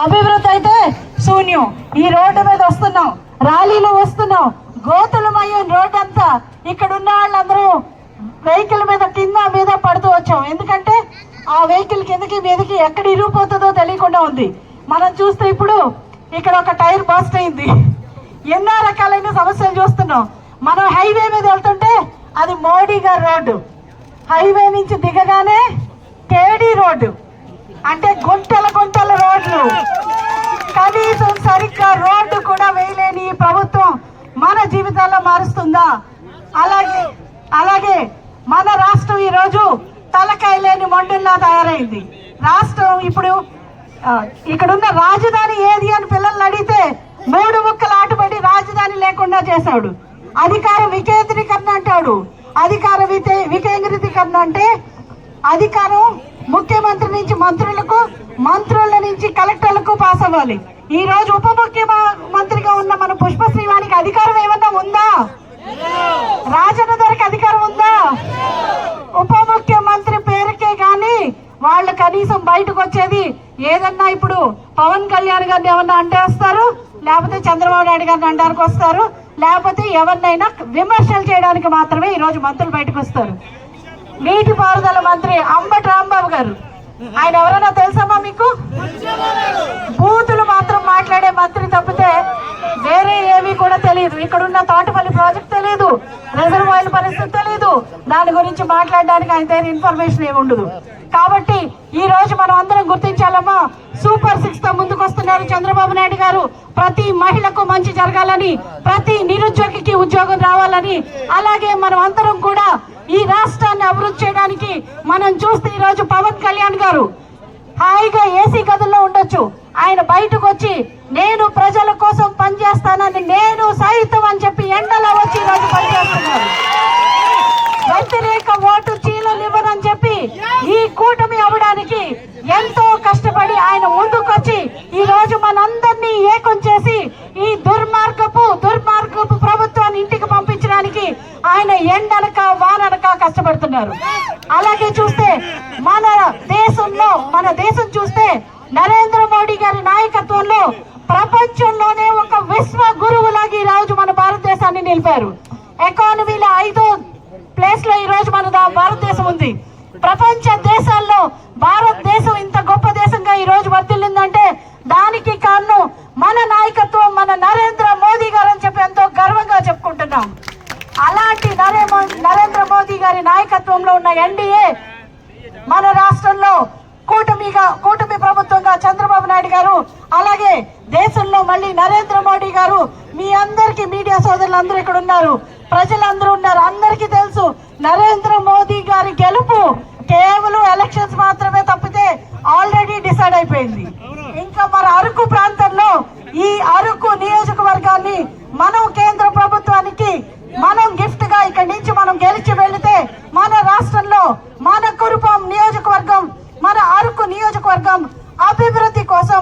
అభివృద్ధి అయితే శూన్యం. ఈ రోడ్డు మీద వస్తున్నాం, ర్యాలీలో వస్తున్నాం, గోతులమయ్యే రోడ్డు అంతా. ఇక్కడ ఉన్న వాళ్ళందరూ వెహికల్ మీద కింద మీద పడుతూ వచ్చాం. ఎందుకంటే ఆ వెహికల్ కిందకి మీదకి ఎక్కడ ఇరిగిపోతుందో తెలియకుండా ఉంది. మనం చూస్తే ఇప్పుడు ఇక్కడ ఒక టైర్ బస్ట్ అయింది. ఎన్నో రకాలైన సమస్యలు చూస్తున్నాం. మనం హైవే మీద వెళ్తుంటే అది మోడీ గారి రోడ్డు, హైవే నుంచి దిగగానే కేడీ రోడ్డు, అంటే గుంటల గుంటల రోడ్లు. కనీసం సరిగ్గా రోడ్డు కూడా వేయలేని ఈ ప్రభుత్వం మన జీవితాల్లో మారుస్తుందా? అలాగే మన రాష్ట్రం ఈరోజు తలకాయ లేని మండుల్లా తయారైంది. రాష్ట్రం ఇప్పుడు ఇక్కడున్న రాజధాని ఏది అని పిల్లల్ని అడిగితే 3 ముక్కల ఆటపడి రాజధాని లేకుండా చేశాడు. అధికార వికేంద్రీకరణ అంటాడు. అధికార వికేంద్రీకరణ అంటే అధికారం ముఖ్యమంత్రి నుంచి మంత్రులకు, మంత్రుల నుంచి కలెక్టర్లకు పాస్ అవ్వాలి. ఈ రోజు ఉప ముఖ్యమంత్రిగా ఉన్న మన పుష్పశ్రీవానికి అధికారం ఏమన్నా ఉందా? రాజన్న దొరికి అధికారం ఉందా? ఉప ముఖ్యమంత్రి పేరుకే గాని వాళ్ళు కనీసం బయటకు వచ్చేది ఏదన్నా ఇప్పుడు పవన్ కళ్యాణ్ గారిని ఏమన్నా అంటేస్తారు, లేకపోతే చంద్రబాబు నాయుడు గారిని అంటానికి వస్తారు, లేకపోతే ఎవరినైనా విమర్శలు చేయడానికి మాత్రమే ఈ రోజు మంత్రులు బయటకు వస్తారు. నీటిపారుదల మంత్రి అంబటి రాంబాబు గారు, ఆయన ఎవరైనా తెలుసమ్మా మీకు? బూతులు మాత్రం మాట్లాడే మంత్రి తప్పితే వేరే ఏవి కూడా తెలియదు. ఇక్కడున్న తోటపల్లి ప్రాజెక్ట్ తెలియదు, రిజర్వాయర్ పరిస్థితి తెలియదు, దాని గురించి మాట్లాడడానికి ఆయన దగ్గర ఇన్ఫర్మేషన్ ఏమి ఉండదు. కాబట్టి ఈ రోజు మనం అందరం గుర్తించాలమ్మా, సూపర్ 6 తో ముందుకు వస్తున్నారు చంద్రబాబు నాయుడు గారు. ప్రతి మహిళకు మంచి జరగాలని, ప్రతి నిరుద్యోగికి ఉద్యోగం రావాలని, అలాగే మనం అందరం కూడా ఈ రాష్ట్రాన్ని అభివృద్ధి చేయడానికి మనం చూస్తే ఈ రోజు పవన్ కళ్యాణ్ గారు హాయిగా ఏసీ గదుల్లో ఉండొచ్చు, ఆయన బయటకు వచ్చి నేను ప్రజల కోసం పనిచేస్తానని, నేను సైతం అని చెప్పి ఎండలో వచ్చి ఈ రోజు పనిచేస్తున్నారు. వ్యతిరేక ఓటు చీలనివ్వనని చెప్పి ఈ కూటమి అవ్వడానికి ఎంతో కష్టపడి ఆయన ముందుకొచ్చి ఈ రోజు మనందరినీ ఏకం చేసి ఈ దుర్మార్గపు ప్రభుత్వాన్ని ఇంటికి పంపించడానికి ఆయన ఎండనక వాననక కష్టపడుతున్నారు. అలాగే చూస్తే మన దేశం చూస్తే నరేంద్ర మోడీ గారి నాయకత్వంలో ప్రపంచంలోనే ఒక విశ్వ గురువులాగా ఈ రోజు మన భారతదేశాన్ని నిలిపారు. ఎకానమీలో 5వ ప్లేస్ లో ఈ రోజు మన భారతదేశం ఉంది. ప్రపంచ దేశాల్లో భారతదేశం ఇంత గొప్ప దేశంగా ఈ రోజు వర్ధిల్లిందంటే దానికి కారణం మన నాయకత్వం, మన నరేంద్ర మోదీ గారు అని చెప్పి ఎంతో గర్వంగా చెప్పుకుంటున్నాం. అలాంటి నరేంద్ర మోదీ గారి నాయకత్వంలో ఉన్న ఎన్డీఏ మన రాష్ట్రంలో కూటమి ప్రభుత్వంగా చంద్రబాబు నాయుడు గారు, అలాగే దేశంలో మళ్ళీ నరేంద్ర మోడీ గారు. మీ అందరికీ మీడియా సోదరులు అందరూ ఇక్కడ ఉన్నారు, ప్రజలందరూ ఉన్నారు, అందరికీ తెలుసు నరేంద్ర మోదీ గారి గెలుపు కేవలం ఎలక్షన్స్ మాత్రమే తప్పితే ఆల్రెడీ డిసైడ్ అయిపోయింది. ఇంకా మన అరకు ప్రాంతంలో ఈ అరకు నియోజకవర్గాన్ని మనం కేంద్ర ప్రభుత్వానికి మనం గిఫ్ట్ గా ఇక్కడి నుంచి మనం గెలిచి వెళితే మన రాష్ట్రంలో మన కురుపాం నియోజకవర్గం, మన అరకు నియోజకవర్గం అభివృద్ధి కోసం